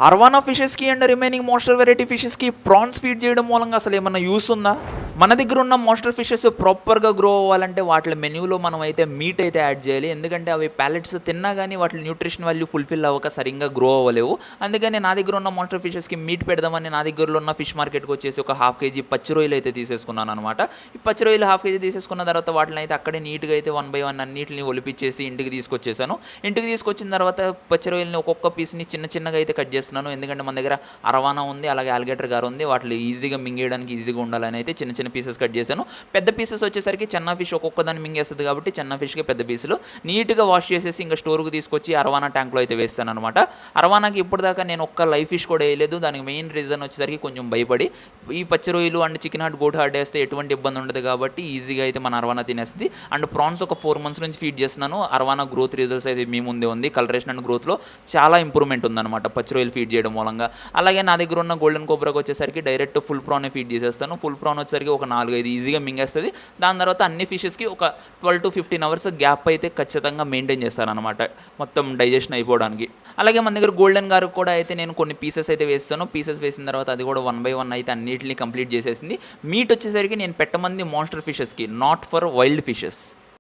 అర్వానా ఫిషెస్కి and remaining monster variety ఫిషెస్కి prawns feed చేయడం మూలంగా అసలు ఏమన్నా యూస్ ఉందా? మన దగ్గర ఉన్న మోస్టర్ ఫిషెస్ ప్రాపర్గా గ్రో అవ్వాలంటే వాటి మెన్యూలో మనం అయితే మీట్ అయితే యాడ్ చేయాలి. ఎందుకంటే అవి ప్యాలెట్స్ తిన్నా కానీ వాటి న్యూట్రిషన్ వాల్యూ ఫుల్ఫిల్ అవ్వక సరిగ్గా గ్రో అవ్వలేవు. అందుకని నా దగ్గర ఉన్న మోస్టర్ ఫిషెస్కి మీట్ పెడదామని నా దగ్గరలో ఉన్న ఫిష్ మార్కెట్కి వచ్చేసి ఒక 1/2 kg పచ్చి రొయ్యలు అయితే తీసేసుకున్నాను అనమాట. ఈ పచ్చి రొయ్యలు 1/2 kg తీసేసుకున్న తర్వాత వాటిని అయితే అక్కడే నీట్గా అయితే 1 by 1 అన్నిటిని ఒలిపించేసి ఇంటికి తీసుకొచ్చేసాను. ఇంటికి తీసుకొచ్చిన తర్వాత పచ్చి రొయ్యలని ఒక్కొక్క పీస్ని చిన్నగా అయితే కట్ చేస్తున్నాను. ఎందుకంటే మన దగ్గర అరవానా ఉంది, అలాగే అలిగేటర్ గారు ఉంది. వాటిని ఈజీగా మింగేయడానికి ఈజీగా ఉండాలని అయితే చిన్న పీసెస్ కట్ చేశాను. పెద్ద పీసెస్ వచ్చేసరికి చెన్నా ఫిష్ ఒక్కొక్క దాన్ని మింగేస్తుంది కాబట్టి చెన్నా ఫిష్కి పెద్ద పీసులు నీట్గా వాష్ చేసేసి ఇంకా స్టోర్కి తీసుకొచ్చి అరవానా ట్యాంక్లో అయితే వేస్తాను అనమాట. అరవానాకి ఇప్పటిదాకా నేను ఒక్క లైవ్ ఫిష్ కూడా వేయలేదు. దానికి మెయిన్ రీజన్ వచ్చేసరికి కొంచెం భయపడి ఈ పచ్చి రొయ్యలు and chicken heart, goat heart వేస్తే ఎటువంటి ఇబ్బంది ఉండదు కాబట్టి ఈజీగా అయితే మన అరవానా తినేస్తుంది. అండ్ ప్రాన్స్ ఒక 4 months నుంచి ఫీడ్ చేస్తున్నాను. అరవానా గ్రోత్ రిజల్ట్స్ అయితే మీ ముందే ఉంది. కలరేషన్ అండ్ గ్రోత్లో చాలా ఇంప్రూవ్మెంట్ ఉందన్నమాట పచ్చి రొయ్యలు ఫీడ్ చేయడం మూలంగా. అలాగే నా దగ్గర ఉన్న గోల్డెన్ కోబ్రాకి వచ్చేసరికి డైరెక్ట్ ఫుల్ ప్రానే ఫీడ్ చేసేస్తాను. ఫుల్ ప్రాన్ వచ్చేసరికి ఒక 4-5 ఈజీగా మింగేస్తుంది. దాని తర్వాత అన్ని ఫిషెస్కి ఒక 12 to 15 hours గ్యాప్ అయితే ఖచ్చితంగా మెయింటైన్ చేస్తానన్నమాట మొత్తం డైజెషన్ అయిపోవడానికి. అలాగే మన దగ్గర గోల్డెన్ గారు కూడా అయితే నేను కొన్ని పీసెస్ అయితే వేస్తాను. పీసెస్ వేసిన తర్వాత అది కూడా 1 by 1 అయితే అన్నిటిని కంప్లీట్ చేసేసింది. మీట్ వచ్చేసరికి నేను పెట్టమంది మాన్స్టర్ ఫిషెస్కి, నాట్ ఫర్ వైల్డ్ ఫిషెస్.